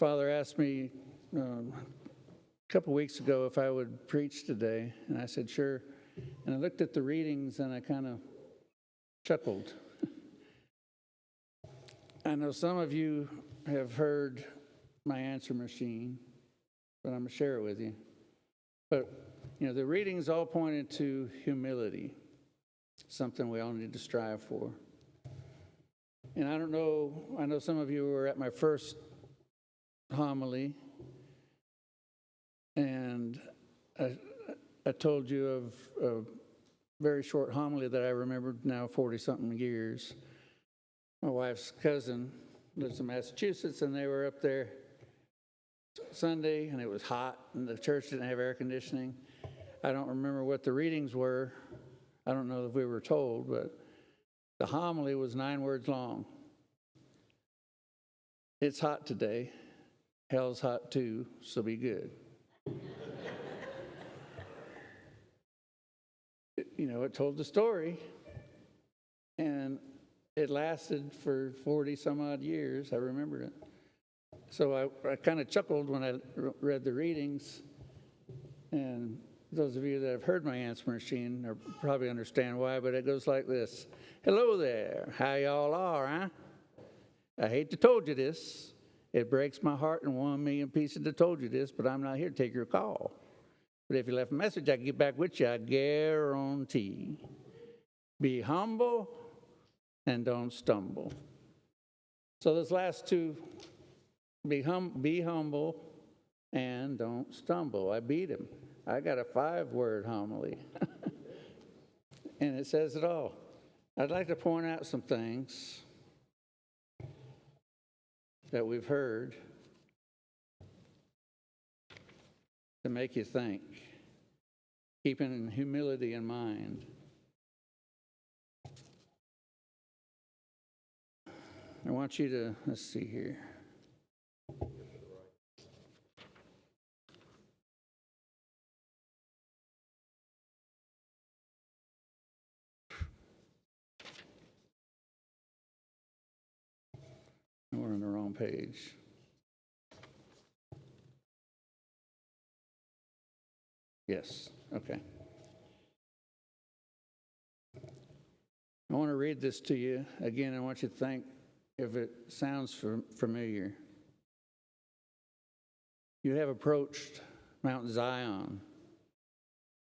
father asked me a couple weeks ago if I would preach today, and I said, sure. And I looked at the readings and I kind of chuckled. I know some of you have heard my answer machine, but I'm going to share it with you. But, the readings all pointed to humility, something we all need to strive for. And I know some of you were at my first homily, and I told you of a very short homily that I remembered now 40-something years. My wife's cousin lives in Massachusetts, and they were up there Sunday, and it was hot, and the church didn't have air conditioning. I don't remember what the readings were. I don't know if we were told, but the homily was 9 words long. It's hot today. Hell's hot too, so be good. It told the story, and it lasted for 40-some-odd years. I remember it. So I kind of chuckled when I read the readings, and those of you that have heard my answer machine probably understand why, but it goes like this. Hello there, how y'all are, huh? I hate to told you this. It breaks my heart in 1,000,000 pieces to told you this, but I'm not here to take your call. But if you left a message, I can get back with you, I guarantee. Be humble and don't stumble. So those last two, be humble and don't stumble. I beat him. I got a 5-word homily. And it says it all. I'd like to point out some things that we've heard to make you think, keeping humility in mind. I want you to, let's see here. We're on the wrong page. Yes, okay. I want to read this to you. Again, I want you to think if it sounds familiar. You have approached Mount Zion,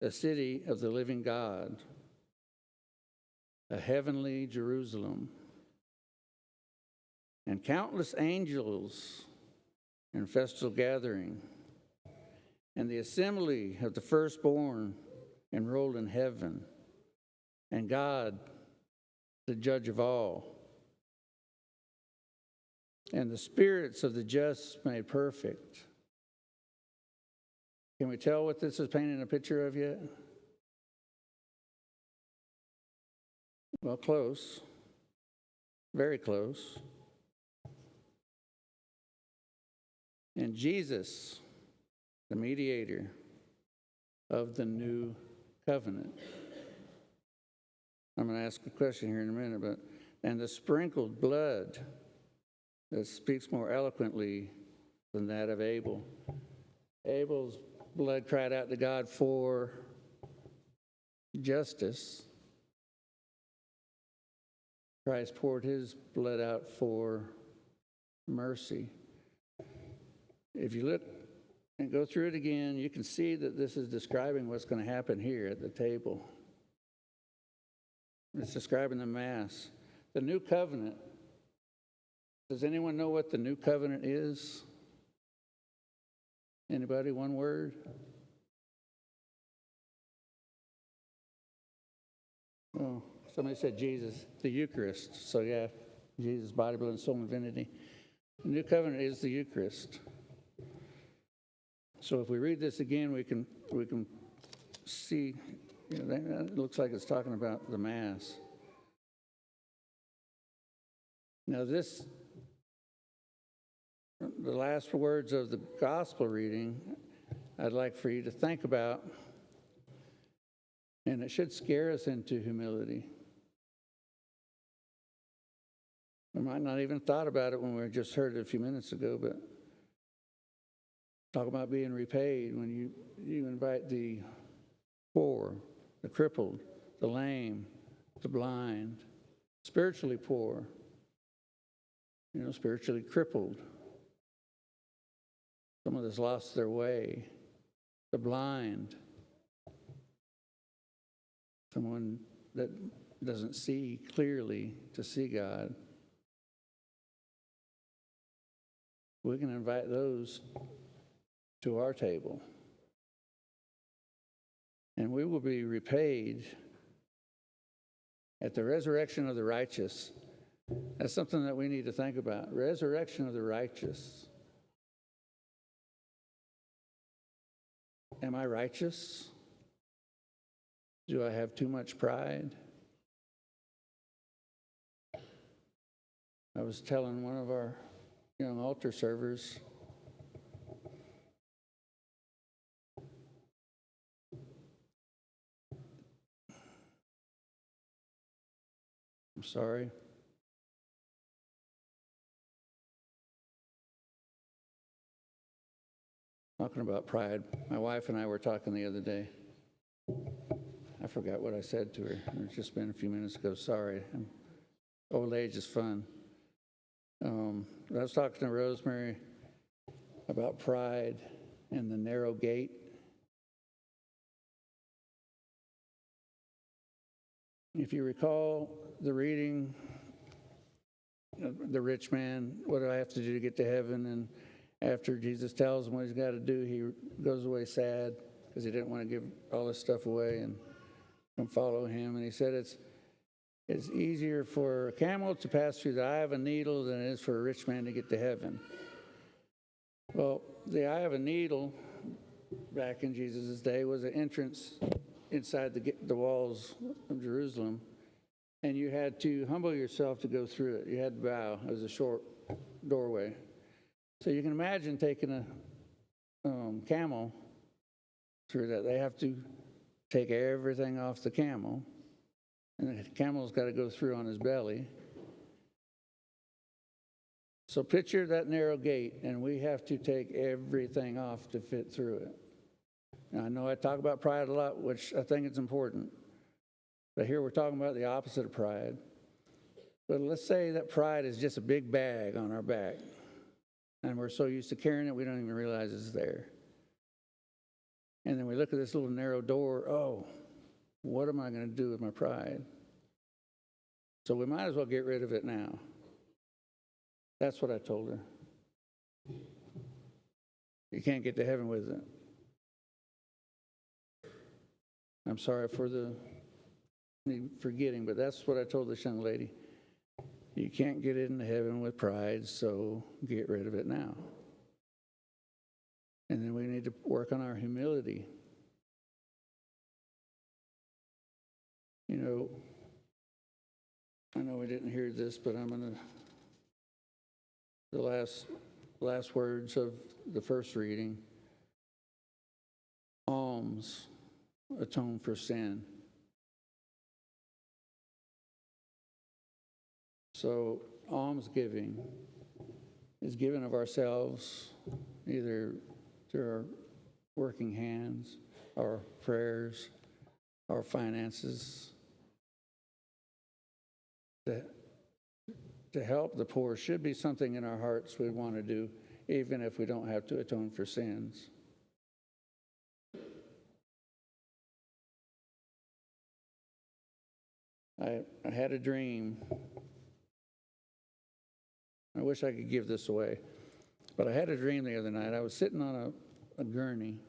the city of the living God, a heavenly Jerusalem, and countless angels in festal gathering, and the assembly of the firstborn enrolled in heaven, and God, the judge of all, and the spirits of the just made perfect. Can we tell what this is painting a picture of yet? Well, close. Very close. And Jesus, the mediator of the new covenant. I'm going to ask a question here in a minute, and the sprinkled blood that speaks more eloquently than that of Abel. Abel's blood cried out to God for justice. Christ poured his blood out for mercy. If you look and go through it again, you can see that this is describing what's going to happen here at the table. It's describing the Mass. The new covenant. Does anyone know what the new covenant is? Anybody? One word? Oh, somebody said Jesus, the Eucharist. So yeah, Jesus' body, blood, and soul, and divinity. The new covenant is the Eucharist. So if we read this again, we can see, that looks like it's talking about the Mass. Now the last words of the gospel reading, I'd like for you to think about, and it should scare us into humility. We might not even thought about it when we just heard it a few minutes ago, but Talk about being repaid when you invite the poor, the crippled, the lame, the blind, spiritually poor, spiritually crippled, someone that's lost their way, the blind, someone that doesn't see clearly to see God. We can invite those to our table, and we will be repaid at the resurrection of the righteous. That's something that we need to think about. Resurrection of the righteous. Am I righteous? Do I have too much pride? I was telling one of our young altar servers, I'm sorry. Talking about pride. My wife and I were talking the other day. I forgot what I said to her. It's just been a few minutes ago. Sorry. Old age is fun. I was talking to Rosemary about pride and the narrow gate. If you recall the reading, the rich man, what do I have to do to get to heaven? And after Jesus tells him what he's got to do, he goes away sad because he didn't want to give all his stuff away and come follow him. And he said it's easier for a camel to pass through the eye of a needle than it is for a rich man to get to heaven. Well, the eye of a needle back in Jesus' day was an entrance inside the walls of Jerusalem, and you had to humble yourself to go through it. You had to bow. It was a short doorway. So you can imagine taking a camel through that. They have to take everything off the camel, and the camel's got to go through on his belly. So picture that narrow gate, and we have to take everything off to fit through it. Now, I know I talk about pride a lot, which I think is important, but here we're talking about the opposite of pride. But let's say that pride is just a big bag on our back, and we're so used to carrying it, we don't even realize it's there. And then we look at this little narrow door. Oh, what am I going to do with my pride? So we might as well get rid of it now. That's what I told her. You can't get to heaven with it. I'm sorry for me forgetting, but that's what I told this young lady. You can't get into heaven with pride, so get rid of it now. And then we need to work on our humility. I know we didn't hear this, but I'm going to, the last words of the first reading, alms atone for sin. So almsgiving is giving of ourselves either through our working hands, our prayers, our finances, to help the poor should be something in our hearts we want to do, even if we don't have to atone for sins. I had a dream. I wish I could give this away, but I had a dream the other night. I was sitting on a gurney,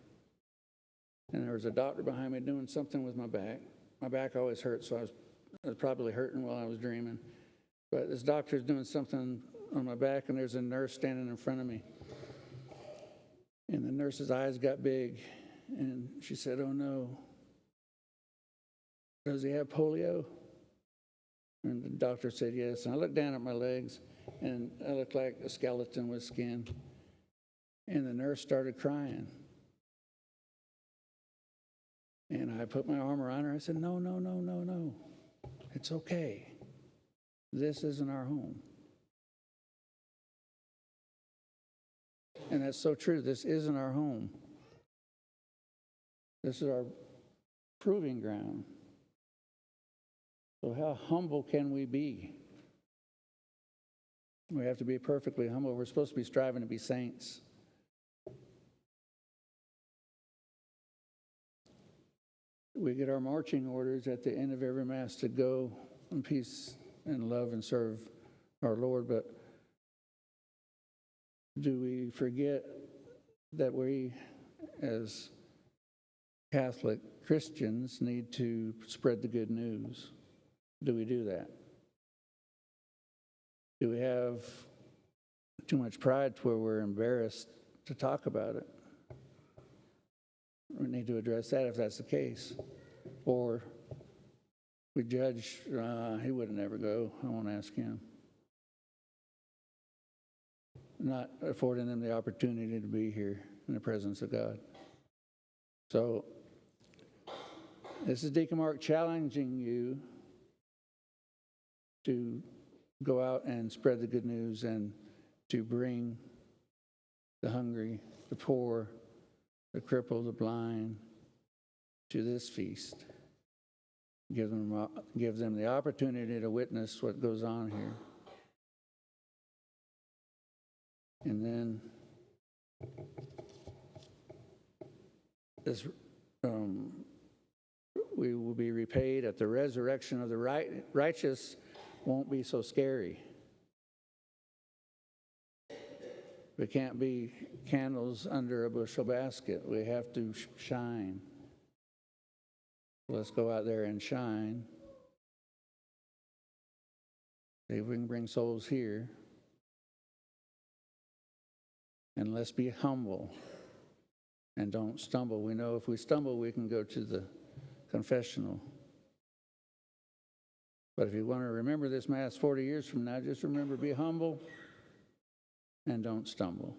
and there was a doctor behind me doing something with my back. My back always hurts, so I was probably hurting while I was dreaming. But this doctor's doing something on my back, and there's a nurse standing in front of me. And the nurse's eyes got big, and she said, "Oh no, does he have polio?" And the doctor said yes. And I looked down at my legs, and I looked like a skeleton with skin. And the nurse started crying. And I put my arm around her. I said, "No, no, no, no, no. It's okay. This isn't our home." And that's so true. This isn't our home. This is our proving ground. So how humble can we be? We have to be perfectly humble. We're supposed to be striving to be saints. We get our marching orders at the end of every Mass to go in peace and love and serve our Lord, but do we forget that we, as Catholic Christians, need to spread the good news? Do we do that? Do we have too much pride to where we're embarrassed to talk about it? We need to address that if that's the case. Or we judge, he would never go, I won't ask him. Not affording them the opportunity to be here in the presence of God. So, this is Deacon Mark challenging you to go out and spread the good news and to bring the hungry, the poor, the crippled, the blind to this feast. Give them the opportunity to witness what goes on here. And then this, we will be repaid at the resurrection of the righteous. Won't be so scary. We can't be candles under a bushel basket. We have to shine. Let's go out there and shine. See if we can bring souls here. And let's be humble and don't stumble. We know if we stumble, we can go to the confessional. But if you want to remember this Mass 40 years from now, just remember, be humble and don't stumble.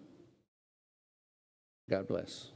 God bless.